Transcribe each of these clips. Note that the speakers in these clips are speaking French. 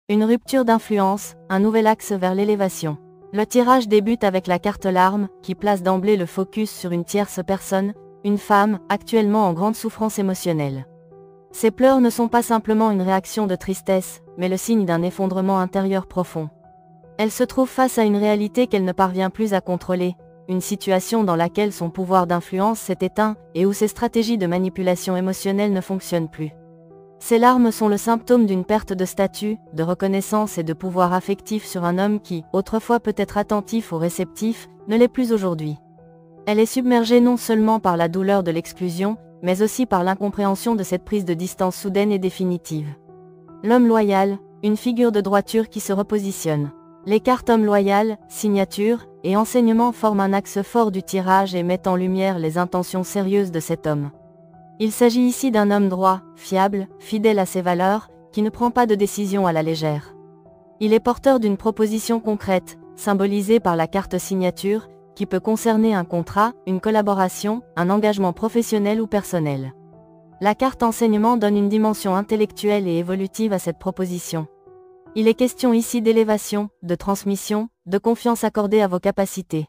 Une rupture d'influence, un nouvel axe vers l'élévation. Le tirage débute avec la carte larme, qui place d'emblée le focus sur une tierce personne, une femme, actuellement en grande souffrance émotionnelle. Ces pleurs ne sont pas simplement une réaction de tristesse, mais le signe d'un effondrement intérieur profond. Elle se trouve face à une réalité qu'elle ne parvient plus à contrôler, une situation dans laquelle son pouvoir d'influence s'est éteint et où ses stratégies de manipulation émotionnelle ne fonctionnent plus. Ces larmes sont le symptôme d'une perte de statut, de reconnaissance et de pouvoir affectif sur un homme qui, autrefois peut-être attentif ou réceptif, ne l'est plus aujourd'hui. Elle est submergée non seulement par la douleur de l'exclusion, mais aussi par l'incompréhension de cette prise de distance soudaine et définitive. L'homme loyal, une figure de droiture qui se repositionne. Les cartes homme loyal, signature et enseignement forment un axe fort du tirage et mettent en lumière les intentions sérieuses de cet homme. Il s'agit ici d'un homme droit, fiable, fidèle à ses valeurs, qui ne prend pas de décision à la légère. Il est porteur d'une proposition concrète, symbolisée par la carte signature, qui peut concerner un contrat, une collaboration, un engagement professionnel ou personnel. La carte enseignement donne une dimension intellectuelle et évolutive à cette proposition. Il est question ici d'élévation, de transmission, de confiance accordée à vos capacités.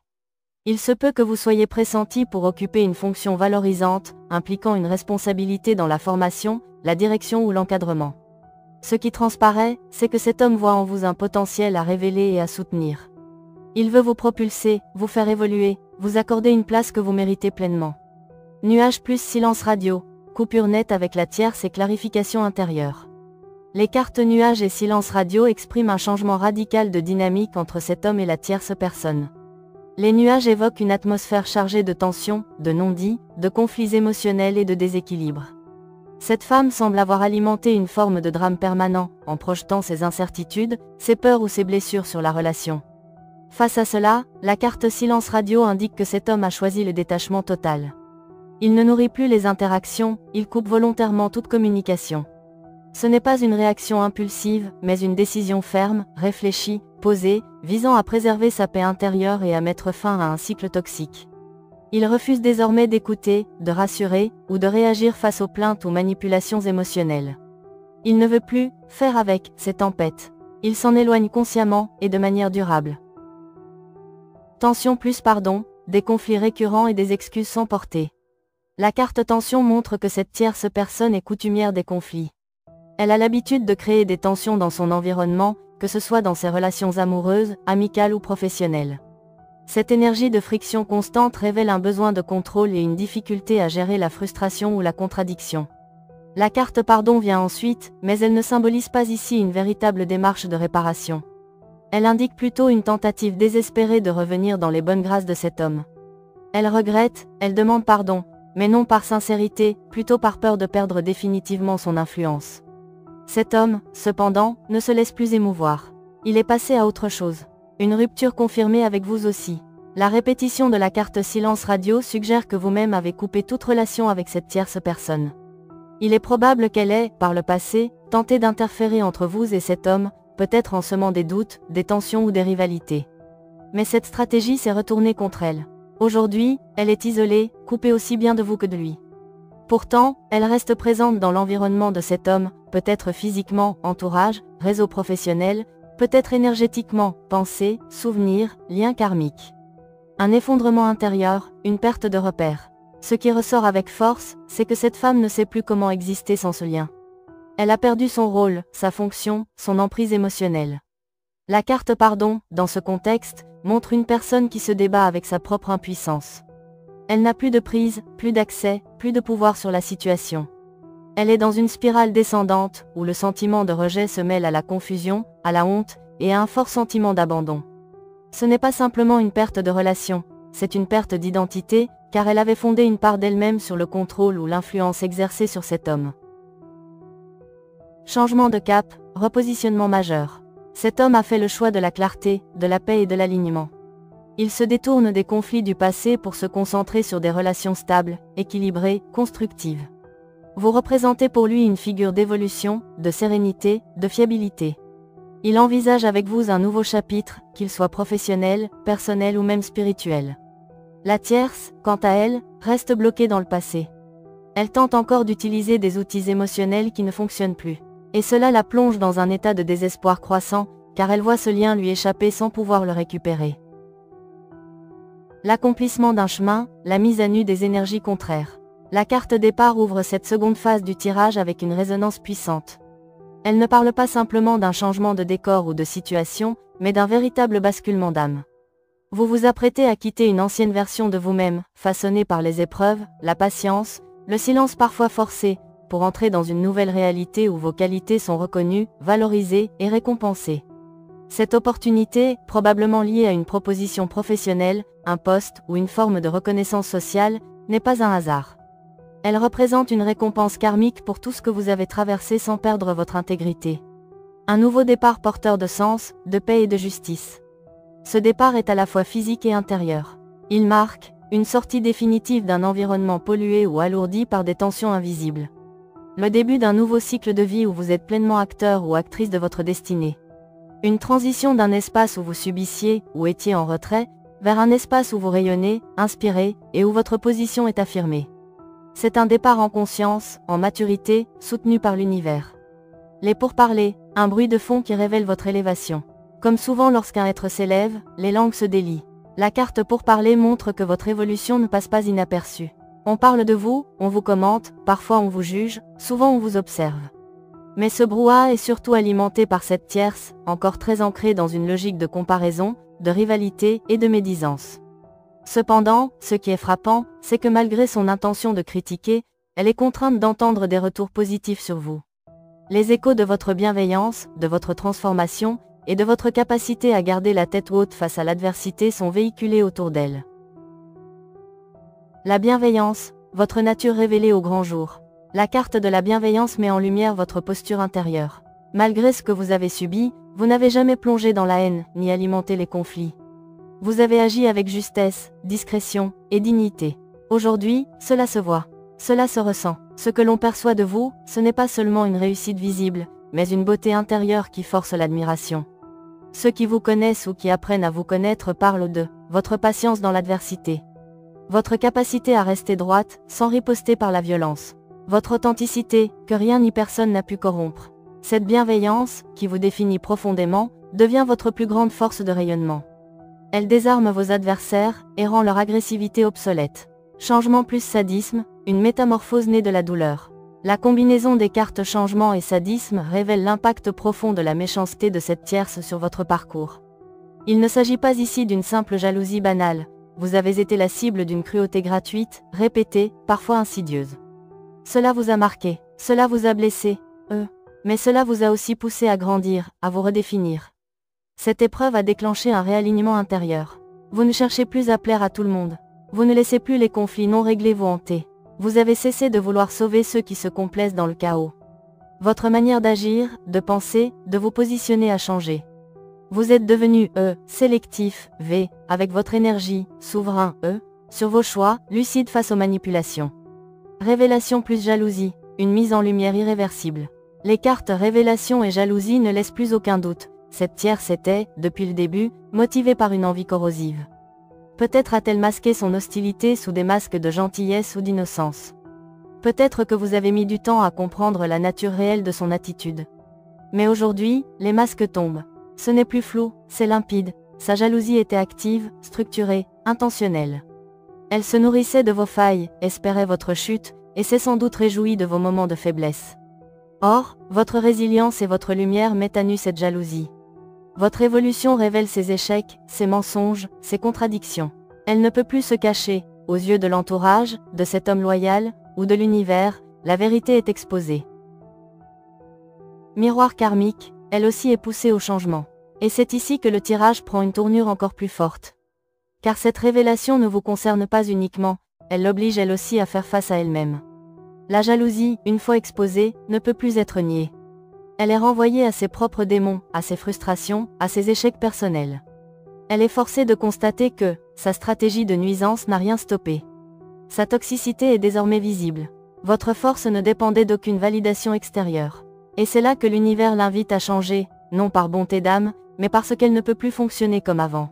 Il se peut que vous soyez pressenti pour occuper une fonction valorisante, impliquant une responsabilité dans la formation, la direction ou l'encadrement. Ce qui transparaît, c'est que cet homme voit en vous un potentiel à révéler et à soutenir. Il veut vous propulser, vous faire évoluer, vous accorder une place que vous méritez pleinement. Nuage plus silence radio, coupure nette avec la tierce et clarification intérieure. Les cartes nuage et silence radio expriment un changement radical de dynamique entre cet homme et la tierce personne. Les nuages évoquent une atmosphère chargée de tensions, de non-dits, de conflits émotionnels et de déséquilibres. Cette femme semble avoir alimenté une forme de drame permanent, en projetant ses incertitudes, ses peurs ou ses blessures sur la relation. Face à cela, la carte silence radio indique que cet homme a choisi le détachement total. Il ne nourrit plus les interactions, il coupe volontairement toute communication. Ce n'est pas une réaction impulsive, mais une décision ferme, réfléchie, posée, visant à préserver sa paix intérieure et à mettre fin à un cycle toxique. Il refuse désormais d'écouter, de rassurer, ou de réagir face aux plaintes ou manipulations émotionnelles. Il ne veut plus faire avec ces tempêtes. Il s'en éloigne consciemment et de manière durable. Tension plus pardon, des conflits récurrents et des excuses sans portée. La carte tension montre que cette tierce personne est coutumière des conflits. Elle a l'habitude de créer des tensions dans son environnement, que ce soit dans ses relations amoureuses, amicales ou professionnelles. Cette énergie de friction constante révèle un besoin de contrôle et une difficulté à gérer la frustration ou la contradiction. La carte pardon vient ensuite, mais elle ne symbolise pas ici une véritable démarche de réparation. Elle indique plutôt une tentative désespérée de revenir dans les bonnes grâces de cet homme. Elle regrette, elle demande pardon, mais non par sincérité, plutôt par peur de perdre définitivement son influence. Cet homme, cependant, ne se laisse plus émouvoir. Il est passé à autre chose. Une rupture confirmée avec vous aussi. La répétition de la carte silence radio suggère que vous-même avez coupé toute relation avec cette tierce personne. Il est probable qu'elle ait, par le passé, tenté d'interférer entre vous et cet homme, peut-être en semant des doutes, des tensions ou des rivalités. Mais cette stratégie s'est retournée contre elle. Aujourd'hui, elle est isolée, coupée aussi bien de vous que de lui. Pourtant, elle reste présente dans l'environnement de cet homme, peut-être physiquement, entourage, réseau professionnel, peut-être énergétiquement, pensée, souvenir, lien karmique. Un effondrement intérieur, une perte de repère. Ce qui ressort avec force, c'est que cette femme ne sait plus comment exister sans ce lien. Elle a perdu son rôle, sa fonction, son emprise émotionnelle. La carte pardon, dans ce contexte, montre une personne qui se débat avec sa propre impuissance. Elle n'a plus de prise, plus d'accès, plus de pouvoir sur la situation. Elle est dans une spirale descendante, où le sentiment de rejet se mêle à la confusion, à la honte, et à un fort sentiment d'abandon. Ce n'est pas simplement une perte de relation, c'est une perte d'identité, car elle avait fondé une part d'elle-même sur le contrôle ou l'influence exercée sur cet homme. Changement de cap, repositionnement majeur. Cet homme a fait le choix de la clarté, de la paix et de l'alignement. Il se détourne des conflits du passé pour se concentrer sur des relations stables, équilibrées, constructives. Vous représentez pour lui une figure d'évolution, de sérénité, de fiabilité. Il envisage avec vous un nouveau chapitre, qu'il soit professionnel, personnel ou même spirituel. La tierce, quant à elle, reste bloquée dans le passé. Elle tente encore d'utiliser des outils émotionnels qui ne fonctionnent plus. Et cela la plonge dans un état de désespoir croissant, car elle voit ce lien lui échapper sans pouvoir le récupérer. L'accomplissement d'un chemin, la mise à nu des énergies contraires. La carte départ ouvre cette seconde phase du tirage avec une résonance puissante. Elle ne parle pas simplement d'un changement de décor ou de situation, mais d'un véritable basculement d'âme. Vous vous apprêtez à quitter une ancienne version de vous-même, façonnée par les épreuves, la patience, le silence parfois forcé, pour entrer dans une nouvelle réalité où vos qualités sont reconnues, valorisées et récompensées. Cette opportunité, probablement liée à une proposition professionnelle, un poste ou une forme de reconnaissance sociale, n'est pas un hasard. Elle représente une récompense karmique pour tout ce que vous avez traversé sans perdre votre intégrité. Un nouveau départ porteur de sens, de paix et de justice. Ce départ est à la fois physique et intérieur. Il marque une sortie définitive d'un environnement pollué ou alourdi par des tensions invisibles. Le début d'un nouveau cycle de vie où vous êtes pleinement acteur ou actrice de votre destinée. Une transition d'un espace où vous subissiez ou étiez en retrait, vers un espace où vous rayonnez, inspirez, et où votre position est affirmée. C'est un départ en conscience, en maturité, soutenu par l'univers. Les pourparlers, un bruit de fond qui révèle votre élévation. Comme souvent lorsqu'un être s'élève, les langues se délient. La carte pourparlers montre que votre évolution ne passe pas inaperçue. On parle de vous, on vous commente, parfois on vous juge, souvent on vous observe. Mais ce brouhaha est surtout alimenté par cette tierce, encore très ancrée dans une logique de comparaison, de rivalité et de médisance. Cependant, ce qui est frappant, c'est que malgré son intention de critiquer, elle est contrainte d'entendre des retours positifs sur vous. Les échos de votre bienveillance, de votre transformation, et de votre capacité à garder la tête haute face à l'adversité sont véhiculés autour d'elle. La bienveillance, votre nature révélée au grand jour. La carte de la bienveillance met en lumière votre posture intérieure. Malgré ce que vous avez subi, vous n'avez jamais plongé dans la haine, ni alimenté les conflits. Vous avez agi avec justesse, discrétion et dignité. Aujourd'hui, cela se voit. Cela se ressent. Ce que l'on perçoit de vous, ce n'est pas seulement une réussite visible, mais une beauté intérieure qui force l'admiration. Ceux qui vous connaissent ou qui apprennent à vous connaître parlent de votre patience dans l'adversité. Votre capacité à rester droite, sans riposter par la violence. Votre authenticité, que rien ni personne n'a pu corrompre. Cette bienveillance, qui vous définit profondément, devient votre plus grande force de rayonnement. Elle désarme vos adversaires et rend leur agressivité obsolète. Changement plus sadisme, une métamorphose née de la douleur. La combinaison des cartes changement et sadisme révèle l'impact profond de la méchanceté de cette tierce sur votre parcours. Il ne s'agit pas ici d'une simple jalousie banale, vous avez été la cible d'une cruauté gratuite, répétée, parfois insidieuse. Cela vous a marqué, cela vous a blessé, mais cela vous a aussi poussé à grandir, à vous redéfinir. Cette épreuve a déclenché un réalignement intérieur. Vous ne cherchez plus à plaire à tout le monde. Vous ne laissez plus les conflits non réglés vous hanter. Vous avez cessé de vouloir sauver ceux qui se complaisent dans le chaos. Votre manière d'agir, de penser, de vous positionner a changé. Vous êtes devenu, sélectif, avec votre énergie, souverain, sur vos choix, lucide face aux manipulations. Révélation plus jalousie, une mise en lumière irréversible. Les cartes révélation et jalousie ne laissent plus aucun doute. Cette tierce était, depuis le début, motivée par une envie corrosive. Peut-être a-t-elle masqué son hostilité sous des masques de gentillesse ou d'innocence. Peut-être que vous avez mis du temps à comprendre la nature réelle de son attitude. Mais aujourd'hui, les masques tombent. Ce n'est plus flou, c'est limpide. Sa jalousie était active, structurée, intentionnelle. Elle se nourrissait de vos failles, espérait votre chute, et s'est sans doute réjouie de vos moments de faiblesse. Or, votre résilience et votre lumière mettent à nu cette jalousie. Votre évolution révèle ses échecs, ses mensonges, ses contradictions. Elle ne peut plus se cacher, aux yeux de l'entourage, de cet homme loyal, ou de l'univers, la vérité est exposée. Miroir karmique, elle aussi est poussée au changement. Et c'est ici que le tirage prend une tournure encore plus forte. Car cette révélation ne vous concerne pas uniquement, elle l'oblige elle aussi à faire face à elle-même. La jalousie, une fois exposée, ne peut plus être niée. Elle est renvoyée à ses propres démons, à ses frustrations, à ses échecs personnels. Elle est forcée de constater que sa stratégie de nuisance n'a rien stoppé. Sa toxicité est désormais visible. Votre force ne dépendait d'aucune validation extérieure. Et c'est là que l'univers l'invite à changer, non par bonté d'âme, mais parce qu'elle ne peut plus fonctionner comme avant.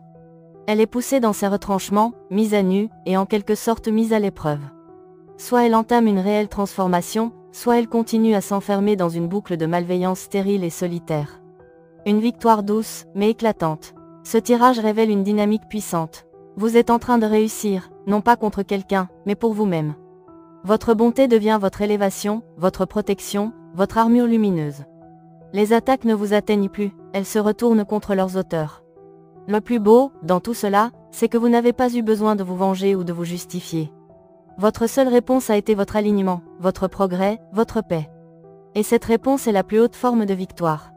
Elle est poussée dans ses retranchements, mise à nu, et en quelque sorte mise à l'épreuve. Soit elle entame une réelle transformation, soit elles continuent à s'enfermer dans une boucle de malveillance stérile et solitaire. Une victoire douce, mais éclatante. Ce tirage révèle une dynamique puissante. Vous êtes en train de réussir, non pas contre quelqu'un, mais pour vous-même. Votre bonté devient votre élévation, votre protection, votre armure lumineuse. Les attaques ne vous atteignent plus, elles se retournent contre leurs auteurs. Le plus beau, dans tout cela, c'est que vous n'avez pas eu besoin de vous venger ou de vous justifier. Votre seule réponse a été votre alignement, votre progrès, votre paix. Et cette réponse est la plus haute forme de victoire.